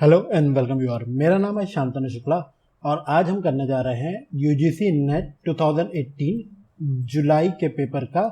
Hello and welcome you are. मेरा नाम है शांतनु शुक्ला और आज हम करने जा रहे हैं यूजीसी नेट 2018 जुलाई के पेपर का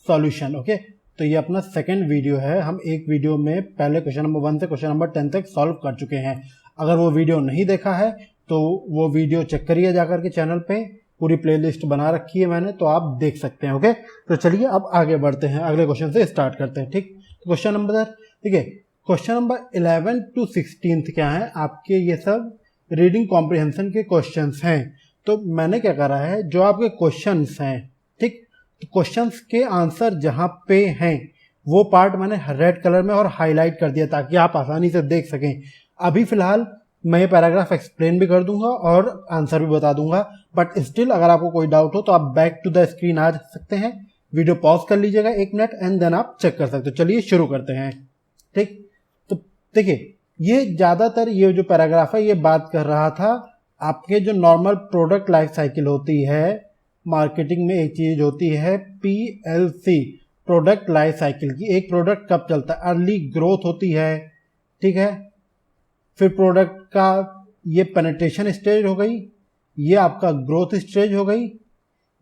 सॉल्यूशन। ओके, तो ये अपना सेकंड वीडियो है। हम एक वीडियो में पहले क्वेश्चन नंबर 1 से क्वेश्चन नंबर 10 तक सॉल्व कर चुके हैं। अगर वो वीडियो नहीं देखा है तो वो वीडियो चेक करिए जाकर के, चैनल पे पूरी प्लेलिस्ट बना रखी है मैंने, तो आप देख सकते हैं। ओके, तो चलिए अब आगे बढ़ते हैं, अगले क्वेश्चन से स्टार्ट करते हैं। ठीक, क्वेश्चन नंबर, ठीक है, क्वेश्चन नंबर 11 टू 16 क्या है आपके, ये सब रीडिंग कॉम्प्रिहेंशन के क्वेश्चंस हैं। तो मैंने क्या करा है, जो आपके क्वेश्चंस हैं, ठीक, तो क्वेश्चंस के आंसर जहां पे हैं वो पार्ट मैंने रेड कलर में और हाईलाइट कर दिया ताकि आप आसानी से देख सकें। अभी फिलहाल मैं ये पैराग्राफ एक्सप्लेन भी कर दूंगा और आंसर भी बता दूंगा, बट स्टिल अगर आपको कोई डाउट हो तो आप बैक टू द स्क्रीन आ सकते हैं, वीडियो पॉज कर लीजिएगा 1 मिनट एंड देन आप चेक कर सकते हो। चलिए शुरू करते हैं। ठीक, तो देखिए, ये ज्यादातर ये जो पैराग्राफ है ये बात कर रहा था आपके जो नॉर्मल प्रोडक्ट लाइफ साइकिल होती है, मार्केटिंग में एक चीज होती है PLC, प्रोडक्ट लाइफ साइकिल की। एक प्रोडक्ट कब चलता है, अर्ली ग्रोथ होती है, ठीक है, फिर प्रोडक्ट का ये पेनिट्रेशन स्टेज हो गई, ये आपका ग्रोथ स्टेज हो गई,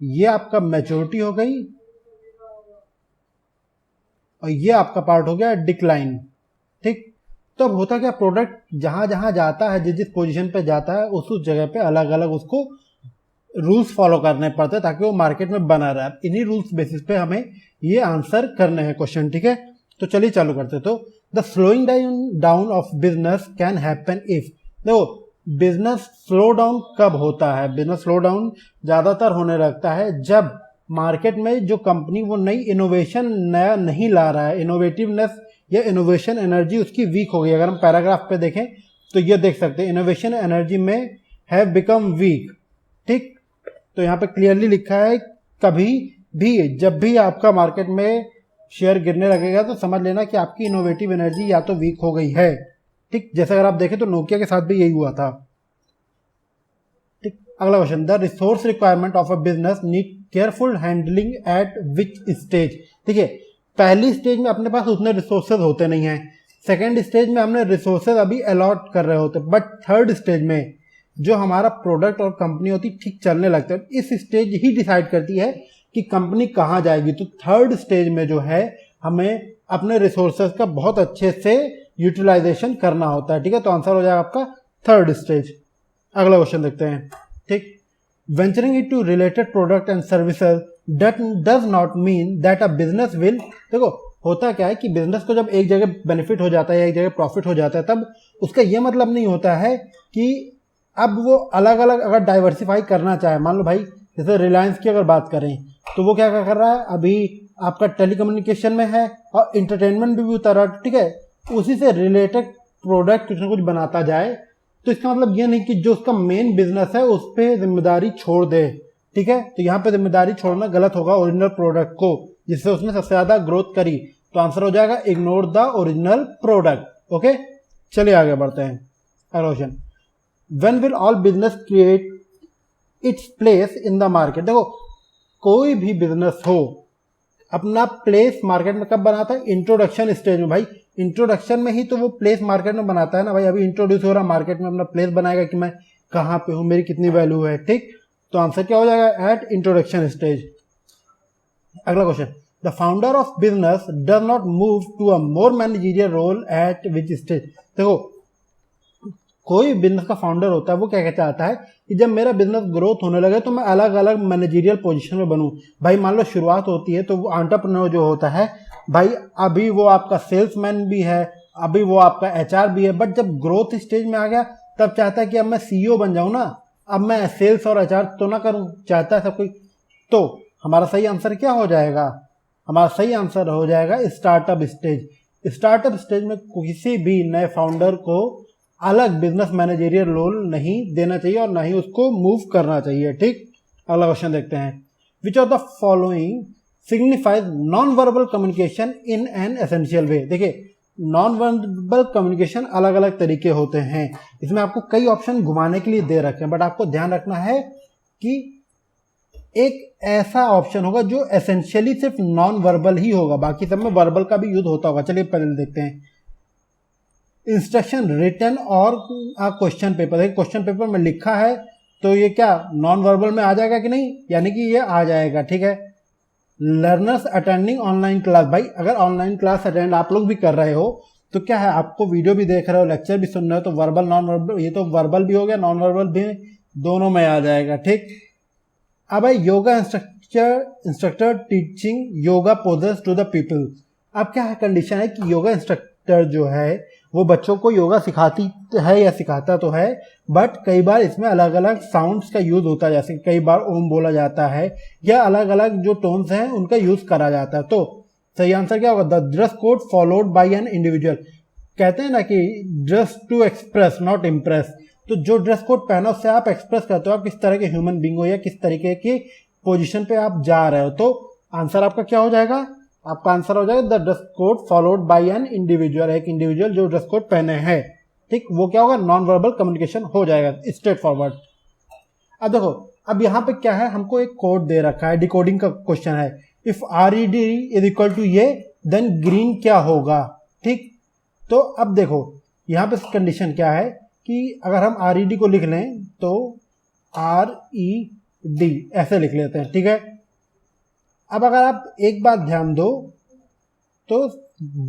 ये आपका मैच्योरिटी हो गई, और ये आपका पार्ट हो गया डिक्लाइन। ठीक, तो अब होता क्या, प्रोडक्ट जहां जहां जाता है, जिस जिस पोजीशन पे जाता है उस जगह पे अलग अलग उसको रूल्स फॉलो करने पड़ते हैं ताकि वो मार्केट में बना रहे। इन्हीं रूल्स बेसिस पे हमें ये आंसर करने हैं क्वेश्चन। ठीक है, तो चलिए चालू करते हैं। तो the slowing down of business can happen if, देखो बिजनेस स्लो डाउन कब होता है, बिजनेस स्लो डाउन ज्यादातर होने लगता है जब मार्केट में जो कंपनी वो नई इनोवेशन नया नहीं ला रहा है, इनोवेटिवनेस या इनोवेशन एनर्जी उसकी वीक हो गई। अगर हम पैराग्राफ पे देखें तो ये देख सकते हैं इनोवेशन एनर्जी में हैव बिकम वीक। ठीक, तो यहाँ पे क्लियरली लिखा है कभी भी जब भी आपका मार्केट में शेयर गिरने लगेगा तो समझ लेना कि आपकी इनोवेटिव एनर्जी या तो वीक हो गई है। ठीक, जैसे अगर आप देखें तो नोकिया के साथ भी यही हुआ था। ठीक, अगला question, the resource requirement of a business need careful handling eight which stage. ठीक है, पहली स्टेज में अपने पास उतने रिसोर्सेज होते नहीं हैं, सेकेंड स्टेज में हमने रिसोर्सेज अभी अलॉट कर रहे होते, बट थर्ड स्टेज में जो हमारा प्रोडक्ट और कंपनी होती ठीक चलने लगता है, इस स्टेज ही डिसाइड करती है कि कंपनी कहाँ जाएगी। तो थर्ड स्टेज में जो है हमें अपने रिसोर्सेज का बहुत अच्छे से यूटिलाइजेशन करना होता है। ठीक है, तो आंसर हो जाएगा आपका थर्ड स्टेज। अगला क्वेश्चन देखते हैं। ठीक, venturing into related product and services does not mean that a business will, देखो होता क्या है कि बिजनेस को जब एक जगह बेनिफिट हो जाता है, एक जगह प्रॉफिट हो जाता है, तब उसका यह मतलब नहीं होता है कि अब वो अलग अलग अगर डाइवर्सिफाई करना चाहे। मान लो भाई जैसे रिलायंस की अगर बात करें तो वो क्या क्या कर रहा है, अभी आपका टेलीकम्युनिकेशन में है और इंटरटेनमेंट भी उतर रहा है। ठीक है, उसी से रिलेटेड प्रोडक्ट कुछ ना कुछ बनाता जाए, तो इसका मतलब ये नहीं कि जो उसका मेन बिजनेस है उस पर जिम्मेदारी छोड़ दे। ठीक है, तो यहाँ पे जिम्मेदारी छोड़ना गलत होगा ओरिजिनल प्रोडक्ट को, जिससे उसने सबसे ज्यादा ग्रोथ करी। तो आंसर हो जाएगा ignore the original product. Okay, चलिए आगे बढ़ते हैं। अगला question, when will all business create its place in the market. देखो कोई भी बिजनेस हो अपना प्लेस मार्केट में कब बनाता है, इंट्रोडक्शन स्टेज में। भाई इंट्रोडक्शन में ही तो वो प्लेस मार्केट में बनाता है ना। भाई अभी इंट्रोड्यूस हो रहा मार्केट में, अपना प्लेस बनाएगा कि मैं कहाँ पे हूँ, मेरी कितनी वैल्यू है। ठीक, तो आंसर क्या हो जाएगा, एट इंट्रोडक्शन स्टेज। अगला question, the founder of business does not move to a more managerial role at which stage. देखो कोई बिजनेस का फाउंडर होता है वो क्या क्या चाहता है कि जब मेरा बिजनेस ग्रोथ होने लगे तो मैं अलग अलग मैनेजरियल पोजीशन में बनूं। भाई मान लो शुरुआत होती है तो वो एंटरप्रेन्योर जो होता है, भाई अभी वो आपका सेल्समैन भी है, अभी वो आपका HR भी है, बट जब ग्रोथ स्टेज में आ गया तब चाहता है कि अब मैं CEO बन जाऊं ना, अब मैं सेल्स और HR तो ना करूं, चाहता है सब कोई। तो हमारा सही आंसर क्या हो जाएगा, हमारा सही आंसर हो जाएगा स्टार्टअप स्टेज। स्टार्टअप स्टेज में किसी भी नए फाउंडर को अलग बिजनेस मैनेजरियल रोल नहीं देना चाहिए और ना ही उसको मूव करना चाहिए। ठीक, अगला क्वेश्चन देखते हैं, which of the following signifies non verbal communication in an essential way. देखिए नॉन वर्बल कम्युनिकेशन अलग अलग तरीके होते हैं, इसमें आपको कई ऑप्शन घुमाने के लिए दे रखे हैं, बट आपको ध्यान रखना है कि एक ऐसा ऑप्शन होगा जो एसेंशियली सिर्फ नॉन वर्बल ही होगा, बाकी सब में वर्बल का भी यूज होता होगा। चलिए पहले देखते हैं। इंस्ट्रक्शन रिटन और क्वेश्चन पेपर, क्वेश्चन पेपर में लिखा है तो ये क्या नॉन वर्बल में आ जाएगा कि नहीं, यानी कि ये आ जाएगा, ठीक है। लर्नर्स अटेंडिंग ऑनलाइन क्लास, भाई अगर ऑनलाइन क्लास अटेंड आप लोग भी कर रहे हो तो क्या है, आपको वीडियो भी देख रहे हो, लेक्चर भी सुन रहे हो, तो वर्बल नॉन वर्बल, ये तो वर्बल भी हो गया, नॉन वर्बल भी दोनों में आ जाएगा, ठीक। अब भाई yoga instructor teaching yoga poses to the people. अब क्या है, कंडीशन है कि योगा इंस्ट्रक्टर जो है वो बच्चों को योगा सिखाती है या सिखाता तो है, बट कई बार इसमें अलग अलग साउंड्स का यूज होता है, जैसे कई बार ओम बोला जाता है या अलग अलग जो टोन्स हैं उनका यूज करा जाता है। तो सही आंसर क्या होगा, the dress code followed by an individual. कहते हैं ना कि dress to express not impress, तो जो ड्रेस कोड पहना उससे आप एक्सप्रेस करते हो आप किस तरह के ह्यूमन बींग हो या किस तरीके की पोजीशन पे आप जा रहे हो। तो आंसर आपका क्या हो जाएगा, आपका आंसर हो जाएगा the dress code followed by an individual, एक इंडिविजुअल जो ड्रेस कोड पहने हैं, ठीक। वो क्या होगा, नॉन वर्बल कम्युनिकेशन हो जाएगा, स्ट्रेट फॉरवर्ड। अब देखो, अब यहाँ पे क्या है, हमको एक कोड दे रखा है, डिकोडिंग का क्वेश्चन है। If RED is equal to ये देन ग्रीन क्या होगा, ठीक। तो अब देखो यहाँ पे कंडीशन क्या है कि अगर हम RED को लिख लें तो RED ऐसे लिख लेते हैं, ठीक है। अब अगर आप एक बात ध्यान दो तो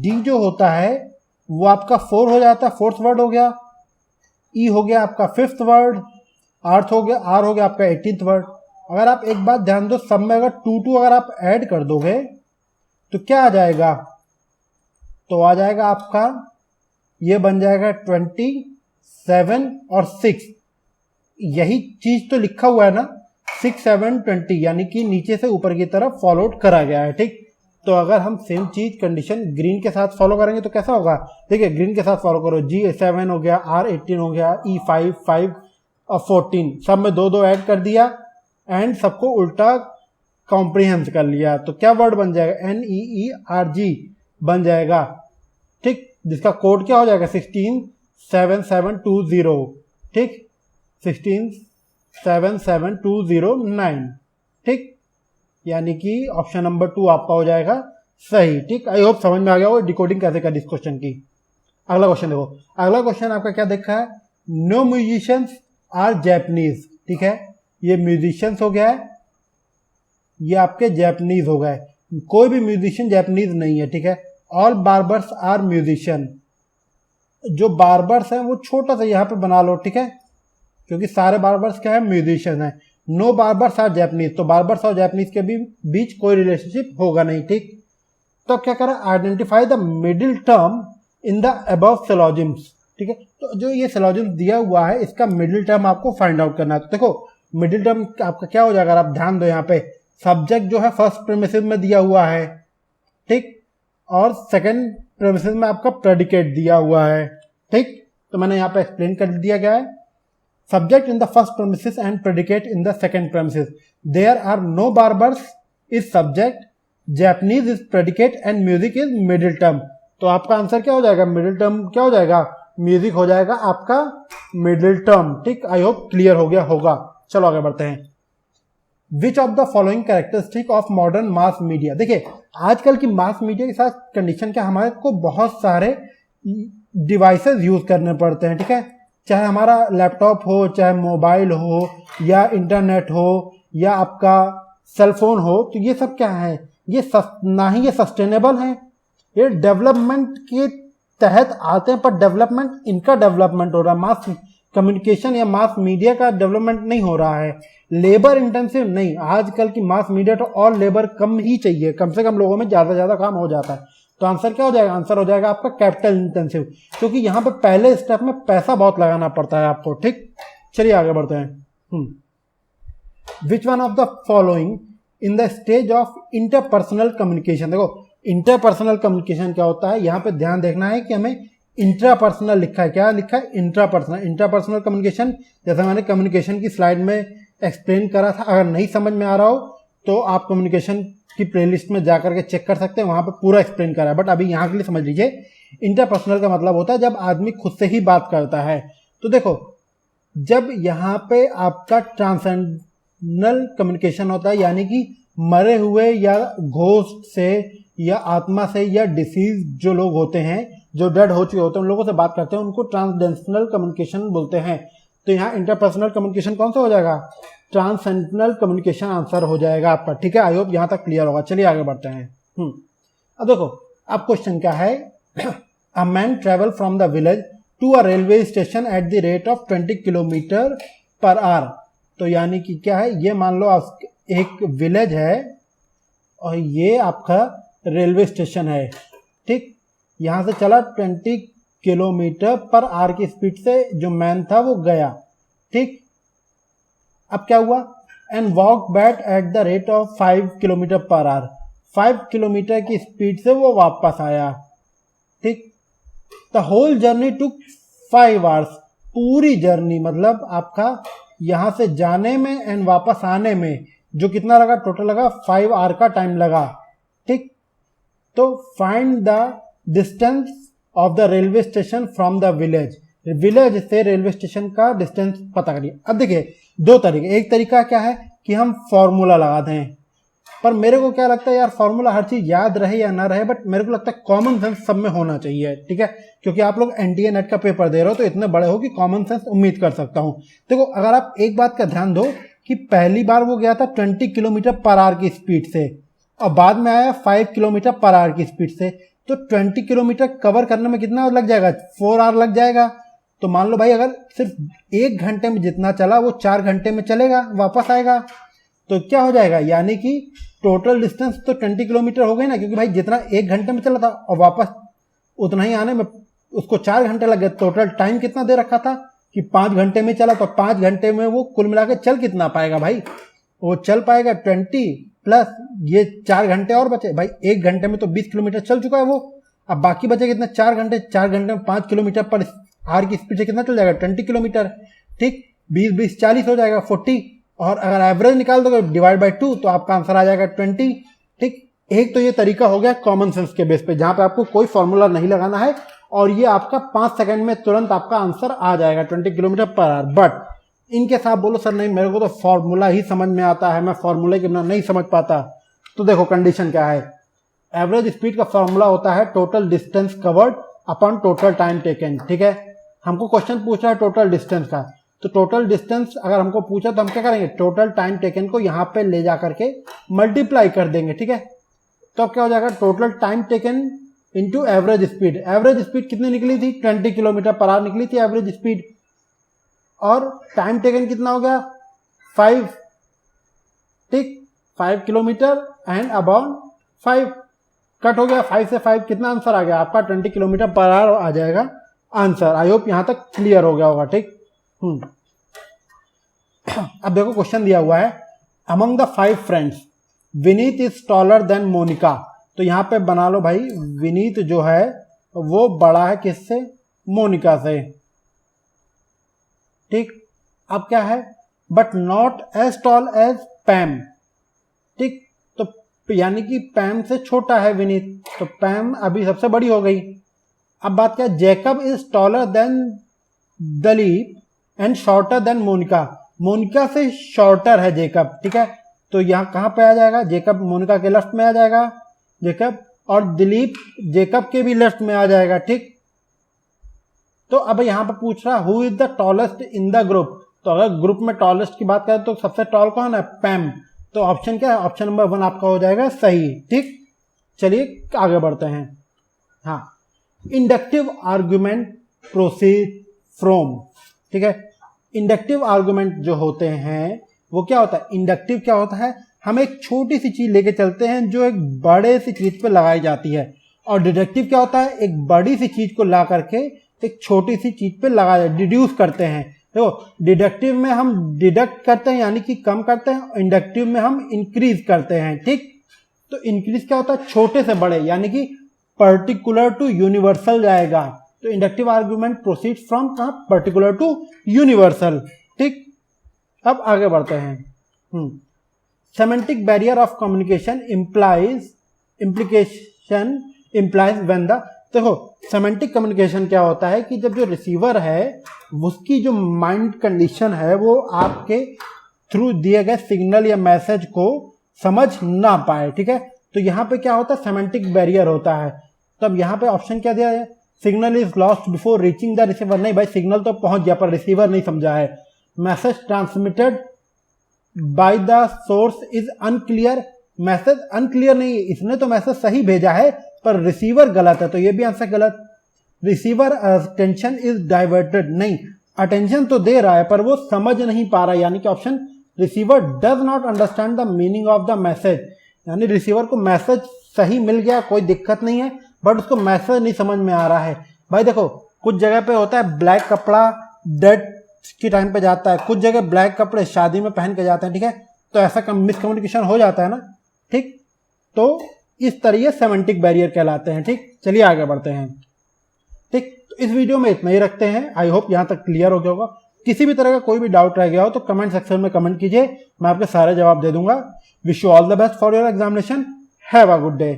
D जो होता है वो आपका 4 हो जाता है, फोर्थ वर्ड हो गया, E हो गया आपका 5th वर्ड, R हो गया आपका 18th वर्ड। अगर आप एक बात ध्यान दो, सब में अगर 2 अगर आप ऐड कर दोगे तो क्या आ जाएगा, तो आ जाएगा आपका ये बन जाएगा 27 और 6, यही चीज तो लिखा हुआ है ना, 6 7 20, यानी कि नीचे से ऊपर की तरफ फॉलोड करा गया है, ठीक। तो अगर हम सेम चीज कंडीशन ग्रीन के साथ फॉलो करेंगे तो कैसा होगा, देखिए ग्रीन के साथ फॉलो करो, G7 हो गया, R 18 हो गया, E 5 और 14, सब में 2 ऐड कर दिया एंड सबको उल्टा कॉम्प्रिहेंस कर लिया, तो क्या वर्ड बन जाएगा, NEERG बन जाएगा, ठीक। जिसका कोड क्या हो जाएगा 167720, ठीक, 167720 ठीक, यानी कि ऑप्शन नंबर 2 आपका हो जाएगा सही, ठीक। आई होप समझ में आ गया हो डिकोडिंग कैसे कर इस क्वेश्चन की। अगला क्वेश्चन देखो, अगला क्वेश्चन आपका क्या देखा है, नो म्यूजिशियंस आर जैपनीज, ठीक है। ये म्यूजिशियंस हो गया है, ये आपके जैपनीज हो गए, कोई भी म्यूजिशियन जैपनीज नहीं है, ठीक है। ऑल बार्बर्स आर म्यूजिशियन, जो बार्बर्स हैं वो छोटा सा यहाँ पे बना लो, ठीक है, क्योंकि सारे बार्बर्स क्या है, म्यूजिशियन है। नो बार्बर्स आर जैपनीज, तो बार्बर्स और जैपनीज के बीच कोई रिलेशनशिप होगा नहीं, ठीक। तो क्या करें, identify the middle term in the above syllogisms, ठीक है। तो जो ये सिलोजिम्स दिया हुआ है इसका मिडिल टर्म आपको फाइंड आउट करना है। तो देखो मिडिल टर्म आपका क्या हो जाएगा, अगर आप ध्यान दो यहाँ पे सब्जेक्ट जो है फर्स्ट प्रीमिसेस में दिया हुआ है, ठीक, और सेकंड प्रीमिसेस में आपका प्रेडिकेट दिया हुआ है, ठीक। तो मैंने यहाँ पे एक्सप्लेन कर दिया गया है, subject in the first premises and predicate in the second premises. There are no barbers is subject, Japanese is predicate and music is middle term. तो आपका आंसर क्या हो जाएगा, मिडिल टर्म क्या हो जाएगा, म्यूजिक हो जाएगा आपका मिडिल टर्म, ठीक। आई होप क्लियर हो गया होगा। चलो आगे बढ़ते हैं। Which of the following characteristic of modern mass media, देखिए आजकल की मास मीडिया के साथ कंडीशन क्या, हमारे को बहुत सारे डिवाइसेस यूज करने पड़ते हैं, ठीक है, चाहे हमारा लैपटॉप हो, चाहे मोबाइल हो, या इंटरनेट हो, या आपका सेलफोन हो, तो ये सब क्या है, ये ना ही ये सस्टेनेबल है, ये डेवलपमेंट के तहत आते हैं, पर डेवलपमेंट इनका डेवलपमेंट हो रहा है, मास कम्युनिकेशन या मास मीडिया का डेवलपमेंट नहीं हो रहा है, लेबर इंटेंसिव नहीं। आजकल की मास मीडिया तो और लेबर कम ही चाहिए, कम से कम लोगों में ज़्यादा से ज़्यादा काम हो जाता है। तो आंसर क्या हो जाएगा, आंसर हो जाएगा आपका कैपिटल इंटेंसिव, क्योंकि यहाँ पे पहले स्टेप में पैसा बहुत लगाना पड़ता है आपको, ठीक। चलिए आगे बढ़ते हैं। Which one of the following in the stage of interpersonal communication, देखो इंटरपर्सनल कम्युनिकेशन क्या होता है, यहाँ पे ध्यान देखना है कि हमें इंट्रापर्सनल लिखा है, क्या लिखा है, इंट्रापर्सनल। इंट्रापर्सनल कम्युनिकेशन जैसे मैंने कम्युनिकेशन की स्लाइड में एक्सप्लेन करा था, अगर नहीं समझ में आ रहा हो तो आप कम्युनिकेशन की प्लेलिस्ट में जाकर के चेक कर सकते हैं, वहां पे पूरा एक्सप्लेन करा है, बट अभी यहाँ के लिए समझ लीजिए। इंटरपर्सनल का मतलब होता है जब आदमी खुद से ही बात करता है। तो देखो जब यहाँ पे आपका ट्रांसेंडनल कम्युनिकेशन होता है, यानी कि मरे हुए या घोस्ट से या आत्मा से या डिसीज जो लोग होते हैं जो डेड हो चुके होते हैं उन लोगों से बात करते हैं, उनको ट्रांसडेंशनल कम्युनिकेशन बोलते हैं। तो यहाँ इंटरपर्सनल कम्युनिकेशन कौन सा हो जाएगा, ट्रांससेंडेंटल कम्युनिकेशन आंसर हो जाएगा आपका। ठीक है, आई होप यहाँ तक क्लियर होगा। चलिए आगे बढ़ते हैं। अब देखो अब क्वेश्चन क्या है, a man travel from the village to a railway station at the rate of 20 kilometre per hour. तो यानी कि क्या है, ये मान लो आप एक विलेज है और ये आपका रेलवे स्टेशन है। ठीक, यहाँ से चला 20 किलोमीटर पर आवर की स्पीड से जो मैन था वो गया। ठीक, अब क्या हुआ, and walk back at the rate of 5 kilometre per hour. 5 kilometre की स्पीड से वो वापस आया। ठीक, the whole journey took 5 hours. पूरी जर्नी मतलब आपका यहां से जाने में एंड वापस आने में जो कितना लगा, टोटल लगा 5 आवर का टाइम लगा। ठीक, तो find the distance of the railway station from the village. Village से रेलवे स्टेशन का डिस्टेंस पता करिए। अब देखिए दो तरीके, एक तरीका क्या है कि हम फॉर्मूला लगा दें, पर मेरे को क्या लगता है यार, फॉर्मूला हर चीज याद रहे या ना रहे, बट मेरे को लगता है कॉमन सेंस सब में होना चाहिए। ठीक है, क्योंकि आप लोग एनटीए नेट का पेपर दे रहे हो तो इतने बड़े हो कि कॉमन सेंस उम्मीद कर सकता हूं। देखो अगर आप एक बात का ध्यान दो कि पहली बार वो गया था 20 किलोमीटर पर आवर की स्पीड से और बाद में आया 5 किलोमीटर पर आवर की स्पीड से, तो 20 किलोमीटर कवर करने में कितना लग जाएगा, 4 आवर लग जाएगा। तो मान लो भाई अगर सिर्फ 1 घंटे में जितना चला वो 4 घंटे में चलेगा, वापस आएगा, तो क्या हो जाएगा, यानी कि टोटल डिस्टेंस तो 20 किलोमीटर हो गई ना, क्योंकि भाई जितना 1 घंटे में चला था और वापस उतना ही आने में उसको 4 घंटे लग गए। टोटल टाइम कितना दे रखा था कि 5 घंटे में चला, तो 5 घंटे में वो कुल मिला के चल कितना पाएगा भाई, वो चल पाएगा 20 प्लस ये 4 घंटे और बचे। भाई 1 घंटे में तो 20 किलोमीटर चल चुका है वो, अब बाकी बचे कितना, 4 घंटे। 4 घंटे में 5 किलोमीटर पर आवर की स्पीड से कितना चल जाएगा, 20 किलोमीटर। ठीक, 20 40 हो जाएगा 40, और अगर एवरेज निकाल दोगे डिवाइड बाय 2 तो आपका आंसर आ जाएगा 20। ठीक, एक तो ये तरीका हो गया कॉमन सेंस के बेस पे, जहां पे आपको कोई फॉर्मूला नहीं लगाना है और ये आपका 5 सेकंड में तुरंत आपका आंसर आ जाएगा 20 किलोमीटर पर आवर। बट इनके साथ बोलो सर नहीं मेरे को तो फॉर्मूला ही समझ में आता है, मैं फॉर्मूले के बिना नहीं समझ पाता, तो देखो कंडीशन क्या है, एवरेज स्पीड का फॉर्मूला होता है total distance covered upon total time taken. ठीक है, हमको क्वेश्चन पूछ रहा है टोटल डिस्टेंस का, तो टोटल डिस्टेंस अगर हमको पूछा तो हम क्या करेंगे, टोटल टाइम टेकन को यहाँ पे ले जा करके मल्टीप्लाई कर देंगे। ठीक है, तो अब क्या हो जाएगा, total time taken into average speed. Average speed कितनी निकली थी, 20 किलोमीटर पर आवर निकली थी एवरेज स्पीड, और टाइम टेकन कितना हो गया 5। ठीक, 5 किलोमीटर एंड अबाउट 5 कट हो गया, 5 से 5 कितना आंसर आ गया आपका 20 किलोमीटर पर आवर आ जाएगा आंसर। आई होप यहां तक क्लियर हो गया होगा। ठीक, अब देखो क्वेश्चन दिया हुआ है, among the 5 friends Vineet is taller than Monika. तो यहां पे बना लो भाई, विनीत जो है वो बड़ा है किससे, मोनिका से। ठीक, अब क्या है, but not as tall as Pam. ठीक, तो यानी कि पैम से छोटा है विनीत, तो पैम अभी सबसे बड़ी हो गई। अब बात क्या है, Jacob is taller than Dalip and shorter than Monika. Monika से शॉर्टर है जेकब। ठीक है, तो यहां कहां पे आ जाएगा, जेकब मोनिका के लेफ्ट में आ जाएगा जेकब, और दिलीप जेकब के भी लेफ्ट में आ जाएगा। ठीक, तो अब यहां पर पूछ रहा who is the tallest in the group. तो अगर ग्रुप में टॉलेस्ट की बात करें तो सबसे टॉल कौन है, पैम। तो ऑप्शन क्या है, ऑप्शन नंबर 1 आपका हो जाएगा सही। ठीक, चलिए आगे बढ़ते हैं। हाँ, इंडक्टिव आर्गुमेंट प्रोसीड फ्रॉम। ठीक है, इंडक्टिव आर्गुमेंट जो होते हैं वो क्या होता है, इंडक्टिव क्या होता है, हम एक छोटी सी चीज लेके चलते हैं जो एक बड़े सी चीज पे लगाई जाती है, और डिडक्टिव क्या होता है, एक बड़ी सी चीज को ला करके एक छोटी सी चीज पे लगा डिड्यूस करते हैं। देखो डिडक्टिव में हम डिडक्ट करते हैं यानी कि कम करते हैं, इंडक्टिव में हम इंक्रीज करते हैं। ठीक, तो इंक्रीज क्या होता है, छोटे से बड़े, यानी कि पर्टिकुलर टू यूनिवर्सल जाएगा। तो इंडक्टिव आर्गुमेंट प्रोसीड फ्रॉम कहां, पर्टिकुलर टू यूनिवर्सल। ठीक, अब आगे बढ़ते हैं। Semantic barrier of communication implication implies when the. देखो सेमेंटिक कम्युनिकेशन क्या होता है कि जब जो रिसीवर है उसकी जो माइंड कंडीशन है वो आपके थ्रू दिए गए सिग्नल या मैसेज को समझ ना पाए। ठीक है, तो यहां पे क्या होता है, सेमेंटिक बैरियर होता है। तब यहां पे ऑप्शन क्या दिया है, signal is lost before reaching the receiver, नहीं भाई सिग्नल तो पहुंच गया पर रिसीवर नहीं समझा है। Message transmitted by the source is unclear, message unclear नहीं, इसने तो मैसेज सही भेजा है पर रिसीवर गलत है, तो ये भी आंसर गलत। रिसीवर अटेंशन इज डाइवर्टेड, नहीं अटेंशन तो दे रहा है पर वो समझ नहीं पा रहा है, यानी कि option receiver does not understand the meaning of the message, यानी रिसीवर को मैसेज सही मिल गया कोई दिक्कत नहीं है बट उसको मैसेज नहीं समझ में आ रहा है। भाई देखो कुछ जगह पे होता है ब्लैक कपड़ा डेट के टाइम पे जाता है, कुछ जगह ब्लैक कपड़े शादी में पहन के जाते हैं, ठीक है, तो ऐसा मिसकम्युनिकेशन हो जाता है ना, ठीक, तो इस तरह सेमेंटिक बैरियर कहलाते हैं। ठीक, चलिए आगे बढ़ते हैं। ठीक, तो इस वीडियो में इतना ही रखते हैं। आई होप यहाँ तक क्लियर हो गया होगा। किसी भी तरह का कोई भी डाउट रह गया हो तो कमेंट सेक्शन में कमेंट कीजिए, मैं आपके सारे जवाब दे दूंगा। Wish you all the best for your examination. Have a good day.